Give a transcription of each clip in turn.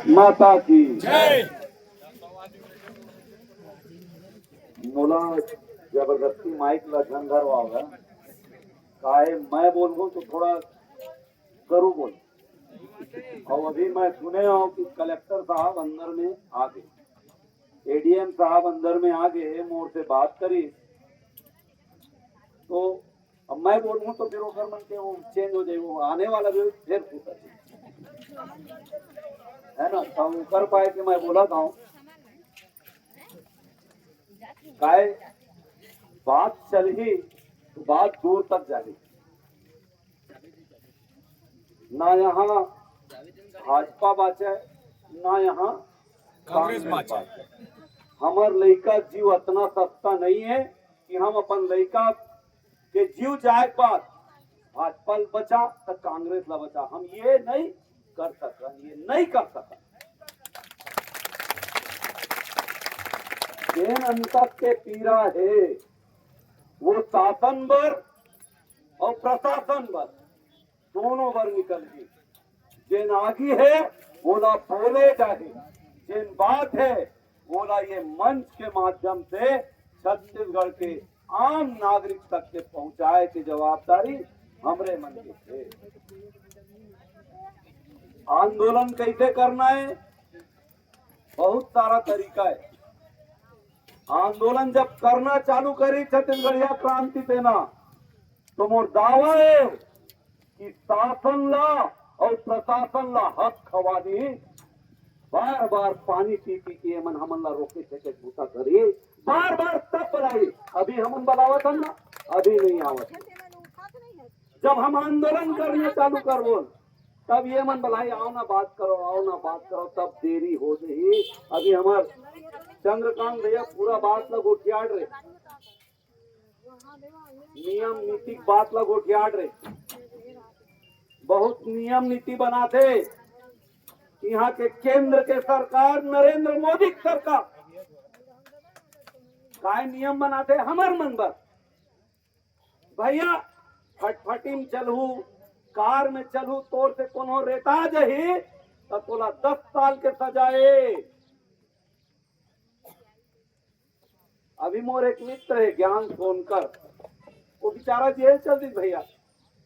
माता की जय। मुलं जबरदस्ती माइक ला झंझर वागा काहे मैं बोलूं तो थोड़ा करूँ बोल। और अभी मैं सुने हूँ कि कलेक्टर साहब अंदर में आ गए, एडीएम साहब अंदर में आ गए, मोर से बात करी तो अब मैं बोलूँ तो फिर ओकर मन के वो चेंज हो जाए, वो आने वाला भी फिर पूछा है ना, तो हम कर पाए कि मैं बोला था काहे बात चल ही तो बात दूर तक जाएगी ना, यहाँ भाजपा बाचे ना यहाँ कांग्रेस कांग्रेस बाचा। बाचे। हमार लड़का जीव इतना सस्ता नहीं है कि हम अपन लड़का के जीव जाए बात भाजपा बचा तो कांग्रेस ला बचा, हम ये नहीं कर सकते, ये नहीं कर सकते। जेन अंतक के पीरा है वो शासन बर और प्रशासन बर दोनों बर निकल गई। जेन आगी है बोला बोले जाए, जेन बात है बोला ये मंच के माध्यम से छत्तीसगढ़ के आम नागरिक तक के पहुंचाए की जवाबदारी हमरे मन के थे। आंदोलन कैसे करना है, बहुत सारा तरीका है। आंदोलन जब करना चालू करी छत्तीसगढ़िया क्रांति सेना तो मोर दावा है कि शासन ला और प्रशासन ला हक खवानी, बार बार पानी पी पी के मन हमन ला रोके थे भूसा करी, बार बार तब बनाई। अभी हमन बनावत हम ना, अभी नहीं आवत। जब हम आंदोलन करने चालू कर बोल तब ये मन बलाई आओ ना बात करो, आओ ना बात करो, तब देरी हो गई। अभी हमार चंद्रकांत भैया पूरा बात ला गोठियाड़ रहे, नियम नीति बात ला गोठियाड़ रहे, बहुत नियम नीति बनाते यहाँ के केंद्र के सरकार नरेंद्र मोदी सरकार काय नियम बनाते हमार मन पर भैया फटफटी में चलू कार में चलू तोर से कोनो रेता जही तो तोला 10 साल के सजाए। अभी मोर एक मित्र है ज्ञान सोनकर, वो बेचारा जेल चल दी भैया,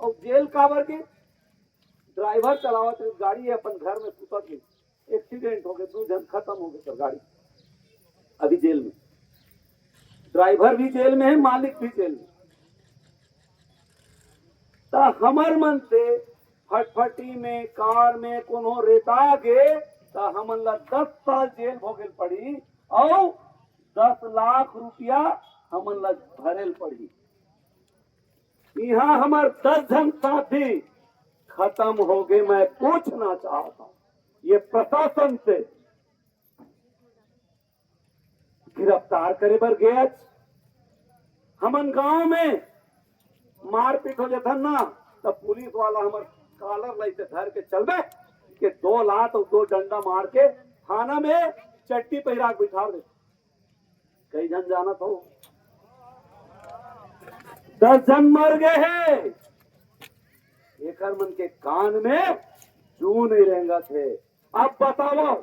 और जेल काबर के ड्राइवर चलावत गाड़ी है अपन घर में सुतत थी, एक्सीडेंट हो गए, 2 जन खत्म हो गए सर गाड़ी, अभी जेल में, ड्राइवर भी जेल में है, मालिक भी जेल में। तो हमर मन से फटफटी में कार में कोनो रेता गे तो हमन ला 10 साल जेल भोगल पड़ी और 10 लाख रुपया हमन ला भरेल पड़ी। यहाँ हमार 10 जन साथी खत्म हो गए। मैं पूछना चाहता हूँ ये प्रशासन से गिरफ्तार करे बर गए, हमन गांव में मारपीट हो जाता ना तब पुलिस वाला हमार कॉलर लाइसे धर के चलबे के 2 लात और 2 डंडा मार के थाना में चट्टी पहिरा बिठा दे। कई जन जाना तो 10 जन मर गए हैं, एक मन के कान में जू नहीं रहेगा थे। अब बताओ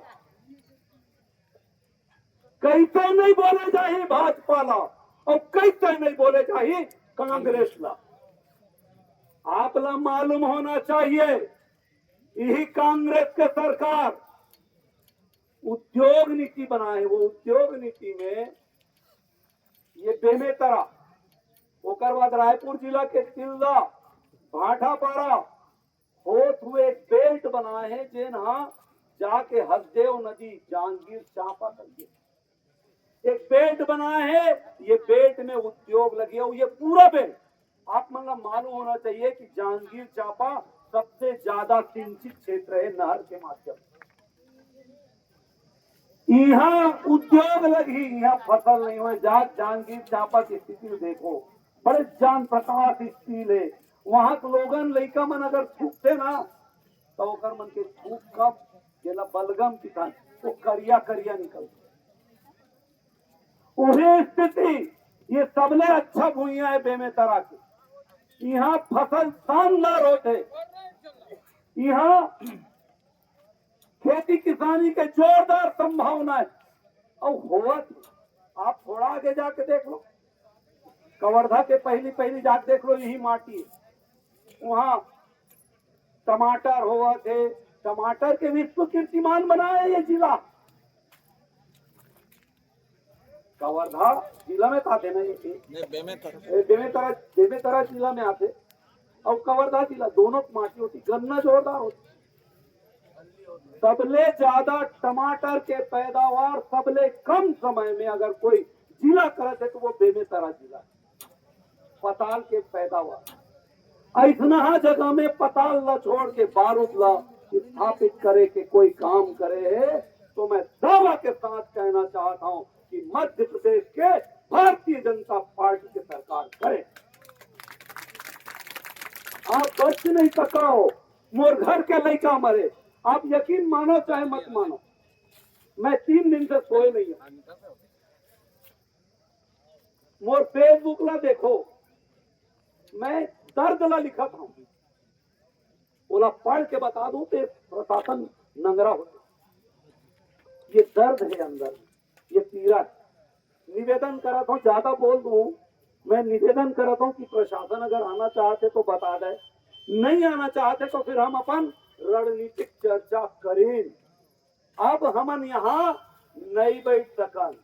कैसे नहीं बोले जाए भाजपा ला और कैसे नहीं बोले जाए कांग्रेस ला। आप ला मालूम होना चाहिए यही कांग्रेस के सरकार उद्योग नीति बनाए, वो उद्योग नीति में ये बेमेतरा ओकर बाद रायपुर जिला के तिल्दा भाटापारा होत हुए एक बेल्ट बनाए हैं जेन हाँ जाके हसदेव नदी जांगीर चांपा करके एक बेल्ट बनाए है। ये बेल्ट में उद्योग लगे और ये पूरा बेल्ट आप मतलब मालूम होना चाहिए कि जांगीर चांपा सबसे ज्यादा सिंचित क्षेत्र है नहर के माध्यम से। यहाँ उद्योग लगी, यहाँ फसल नहीं हुए। जांगीर चांपा की स्थिति देखो, बड़े जान प्रकाश स्टील है, वहां के लोगन लड़का मन अगर थूकते ना तो ओकर मन के थूक कब जेला बलगम किसान वो करिया करिया निकलते। वही स्थिति ये सबले अच्छा भूइया है बेमेतरा की, यहाँ फसल शानदार होते, यहाँ खेती किसानी के जोरदार संभावना है। और हुआ आप थोड़ा आगे जाके देख लो, कवर्धा के पहली जाके देख लो, यही माटी है। वहां टमाटर हुआ थे, टमाटर के विश्व कीर्तिमान बनाया ये जिला। कवर्धा जिला में आते ना, ये बेमेतरा जिला में आते और कवर्धा जिला, दोनों माटी होती, गन्ना जोरदार होती। सबले ज्यादा टमाटर के पैदावार सबले कम समय में अगर कोई जिला करत है तो वो बेमेतरा जिला। पताल के पैदावार ऐसा जगह में पताल ला छोड़ के बारूद ला स्थापित करे के कोई काम करे है तो मैं दावा के साथ कहना चाहता हूं कि मध्य प्रदेश के भारतीय जनता पार्टी की सरकार करे। आप बच नहीं सकाओ, मोर घर के लड़का मरे, आप यकीन मानो चाहे मत मानो, मैं 3 दिन से सोए नहीं हूं। मोर फेसबुक ला देखो, मैं दर्द ला लिखा था, बोला पढ़ के बता दूं तो प्रशासन नंगरा हो। ये दर्द है अंदर, ये पीड़ा है। निवेदन करा था, ज्यादा बोल दूं, मैं निवेदन करता हूं कि प्रशासन अगर आना चाहते तो बता दे, नहीं आना चाहते तो फिर हम अपन रणनीतिक चर्चा करें। अब हम यहाँ नहीं बैठ सकन,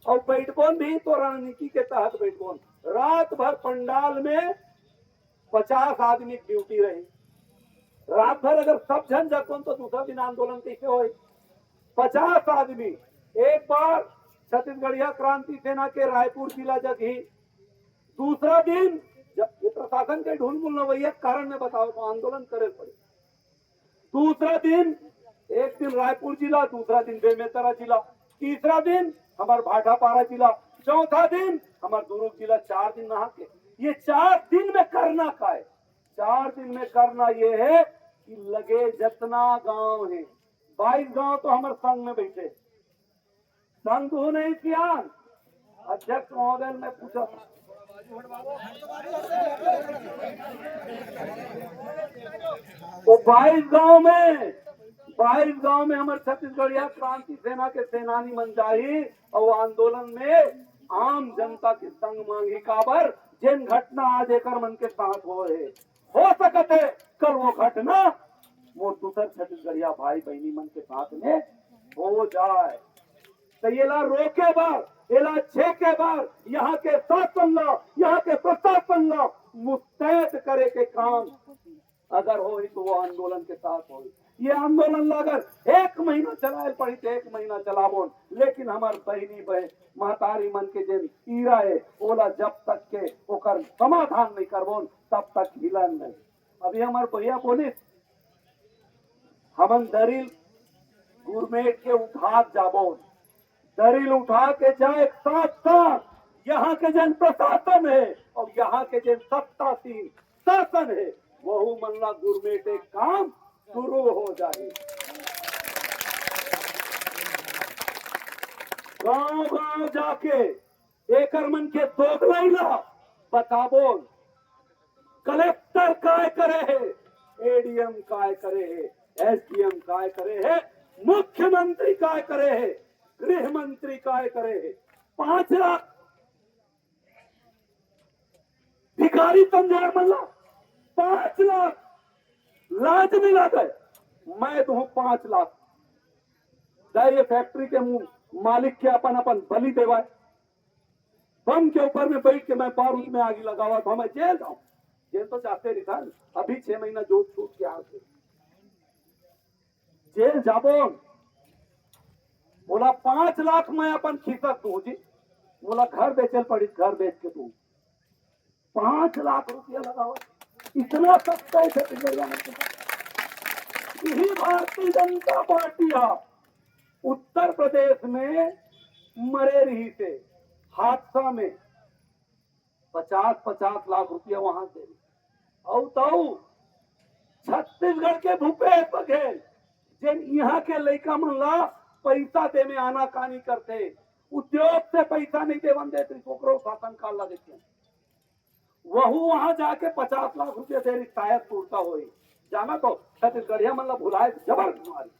और बैठकोन भी तो रणनीति के तहत बैठकोन। रात भर पंडाल में 50 आदमी ड्यूटी रही, रात भर अगर सब जन जगोन तो दूसरा दिन आंदोलन कैसे हो। 50 आदमी एक बार छत्तीसगढ़िया क्रांति सेना के रायपुर जिला जगही, दूसरा दिन जब ये प्रशासन के ढूंढ मूल नवैया कारण में बताओ तो आंदोलन करे पड़े। दूसरा दिन एक दिन रायपुर जिला, दूसरा दिन बेमेतरा जिला, तीसरा दिन हमार भाटापारा जिला, चौथा दिन हमार दुर्ग जिला। 4 दिन नहा के ये 4 दिन में करना का है। 4 दिन में करना ये है कि लगे जितना गांव है, 22 गांव तो हमारे संघ में बैठे, संघ हो नहीं सियान। अध्यक्ष महोदय ने पूछा तो 22 गांव में हमारे छत्तीसगढ़िया क्रांति सेना के सेनानी मन जाही और आंदोलन में आम जनता की संग मांगी काबर जिन घटना आज एक मन के साथ हो सकते कल वो घटना वो दूसर छत्तीसगढ़िया भाई बहनी मन के साथ में हो जाए। तो ये ला रोके बार, ये ला छेके बार यहाँ के शासन ला, यहाँ के प्रशासन ला मुस्तैद करे के काम अगर हो तो वो आंदोलन के साथ हो। ये आंदोलन अगर 1 महीना चलाए पड़ी तो 1 महीना चलाबो, लेकिन हमार बहनी बहन महतारी मन के जिन पीड़ा है ओला जब तक के ओकर समाधान नहीं करबो तब तक हिलन नहीं। अभी हमार भैया बोले हमन दरिल गुरमेट के उठा जाबो, दरिल उठा के जाए साथ साथ यहाँ के जन प्रशासन है और यहाँ के जन सत्तासीन शासन है वहु मल्ला गुरमेट एक काम शुरू हो जाए। गांव गांव जाके एकर मन के दोगलैला बताबो, कलेक्टर काय करे है, एडीएम काय करे है, एसडीएम काय करे है, मुख्यमंत्री काय करे है, गृह मंत्री काय करे है। 5 लाख भिखारी समझा मल्ला, 5 लाख लाज मिला गए, मैं दूं 5 लाख ये फैक्ट्री के मालिक के अपन बलि देवाए। बम के ऊपर में बैठ के मैं बारूद में आग लगावा तो मैं जेल जाऊं, जेल तो जाते रिखा अभी 6 महीना जो छूट के आते जेल जाबो। बोला 5 लाख मैं अपन खींचत तू जी, बोला घर बेचल पड़ी, घर बेच के तू 5 लाख रुपया लगावा, इतना सस्ता है छत्तीसगढ़ में। यही भारतीय जनता पार्टी उत्तर प्रदेश में मरे रही से हादसा में 50-50 लाख रुपया वहां से और तो छत्तीसगढ़ के भूपेश बघेल जिन यहाँ के लड़का मन ला पैसा दे में आना कानी करते, उद्योग से पैसा नहीं देवन देते, शासन काल ला देते, वहू वहां जाके 50 लाख रुपया दे शायद पूर्ता हो जाना तो छत्तीसगढ़िया मतलब भुलाए जबर मारी।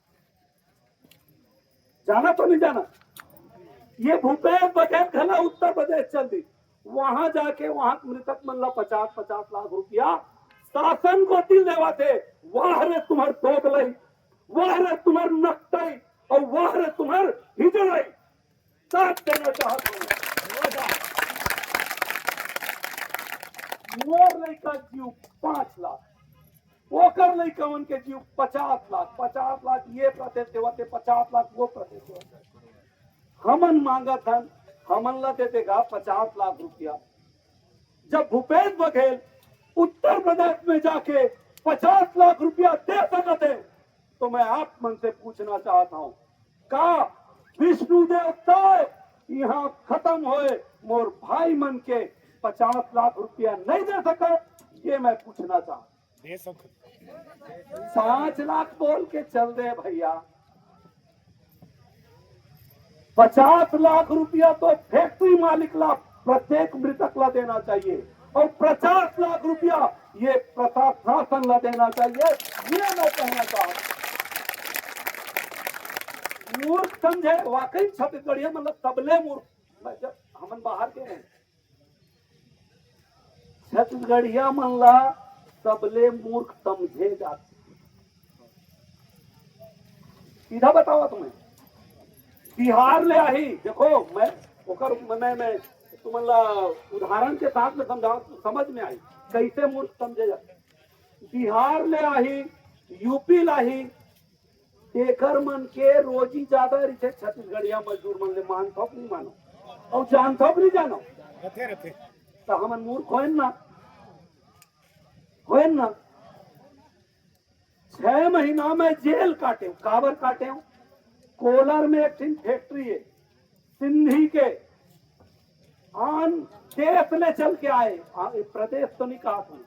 जाना तो नहीं जाना। ये भूपेश बघेल घना उत्तर प्रदेश चल दी, वहां जाके वहां मृतक मनला 50-50 लाख रुपया शासन को दिल देवा थे। वाह रे तुम्हार दोगलई, वाह रे तुम्हार नकटई और वाह रे तुम्हार हिजड़ई, साथ देना चाहता हूँ। मोर लड़का जीव 5 लाख, ओकर लड़कवन के जीव 50 लाख, 50 लाख ये प्रदेश देवा थे, 50 लाख वो प्रदेश देवा थे। हमन मांगा था, हमन ला दे देगा 50 लाख रुपया। जब भूपेश बघेल उत्तर प्रदेश में जाके 50 लाख रुपया दे सकते, तो मैं आप मन से पूछना चाहता हूं, का विष्णुदेव तय यहाँ खत्म होए मोर भाई मन के 50 लाख रुपया नहीं दे सका? ये मैं पूछना चाहता। 5 लाख बोल के चल दे भैया, 50 लाख रुपया तो फैक्ट्री मालिक ला प्रत्येक मृतक ला देना चाहिए और 50 लाख रुपया ये प्रशासन ला देना चाहिए। ये मैं कहना चाहता। मूर्ख समझे वाकई छत्तीसगढ़िया मतलब तबले मूर्ख। जब हम बाहर के हैं छत्तीसगढ़िया मनला तबले मूर्ख समझे जाते। सीधा बताओ तुम्हें, बिहार ले आई देखो, मैं तुमला उदाहरण के साथ में समझाओ तो समझ में आई कैसे मूर्ख समझे जाते। बिहार ले आई, यूपी लाही, एकर मन के रोजी ज्यादा रही। छत्तीसगढ़िया मजदूर मन ले मानथो नहीं मानो और जानथो नहीं जानो तो हमन मूर्ख होन ना, होन ना। 6 महीना में जेल काटे, काबर काटे हूं। कोलार में एक फैक्ट्री है सिंधी के, आन देश ले चल के आए, प्रदेश तो नहीं कहा था,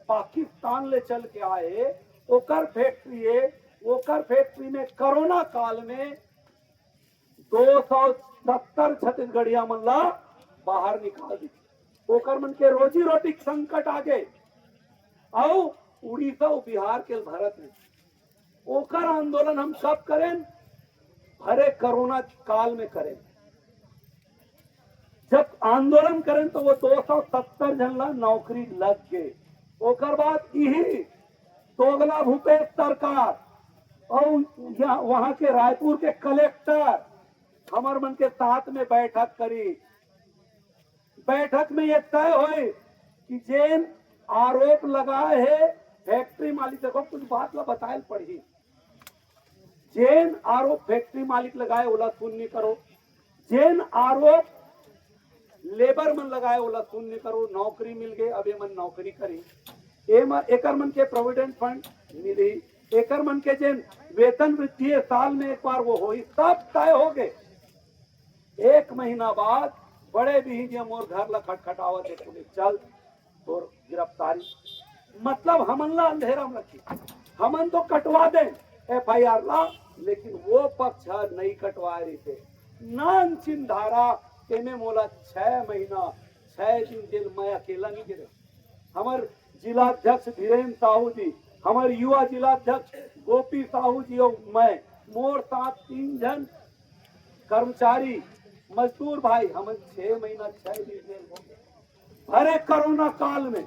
पाकिस्तान ले चल के आए, ओकर फैक्ट्री है। ओकर फैक्ट्री में कोरोना काल में 270 छत्तीसगढ़िया मन ला बाहर निकाल दी। ओकर मन के रोजी रोटी संकट आ गए और उड़ीसा और बिहार के भारत में ओकर आंदोलन हम कब करें? भरे कोरोना काल में करें। जब आंदोलन करें तो वो 270 जन ला नौकरी लग गए। ओकर बाद यही दोगला भूपेश सरकार और वहां के रायपुर के कलेक्टर हमर मन के साथ में बैठक करी। बैठक में ये तय हुई कि जेन आरोप लगाए है फैक्ट्री मालिक, देखो कुछ बात ला बताए पड़ी, जेन आरोप फैक्ट्री मालिक लगाए ओला सुननी करो, जेन आरोप लेबर मन लगाए ओला सुननी करो। नौकरी मिल गए, अब ये मन नौकरी करी, एकर मन के प्रोविडेंट फंड मिली, एकर मन के जेन वेतन वृद्धि है साल में एक बार वो हो, सब तय हो गए। 1 महीना बाद बड़े भी मोर घर ला खटखटावत है पुलिस, चल तो गिरफ्तारी। मतलब हमन ला अंधेरा में रखी, हमन तो कटवा दे FIR ला, लेकिन वो पक्ष नहीं कटवा रही थे। नान चिन्ह धारा तेने मोला 6 महीना 6 दिन जेल मैं अकेला नहीं गिरे। हमार जिलाध्यक्ष धीरेन्द्र साहू जी, हमारे युवा जिलाध्यक्ष गोपी साहू जी और मैं, मोर साथ 3 जन कर्मचारी मजदूर भाई, हम 6 महीना 6 दिन जेल हो गए भरे कोरोना काल में।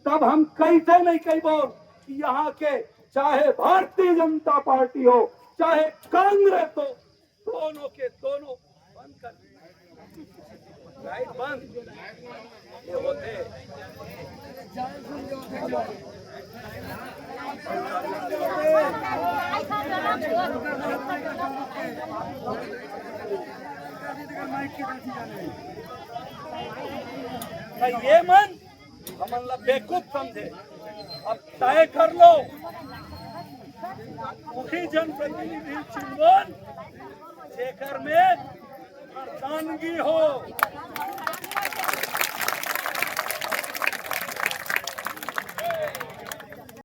तब हम कैसे नहीं कही बोल कि यहाँ के चाहे भारतीय जनता पार्टी हो चाहे कांग्रेस हो, दोनों के दोनों बंद कर लाइट बंद ये होते। ये मन हमन ला बेवकूफ समझे। अब तय कर लो, मुखी जनप्रतिनिधि चुनवन जेकर में मर्दानगी हो।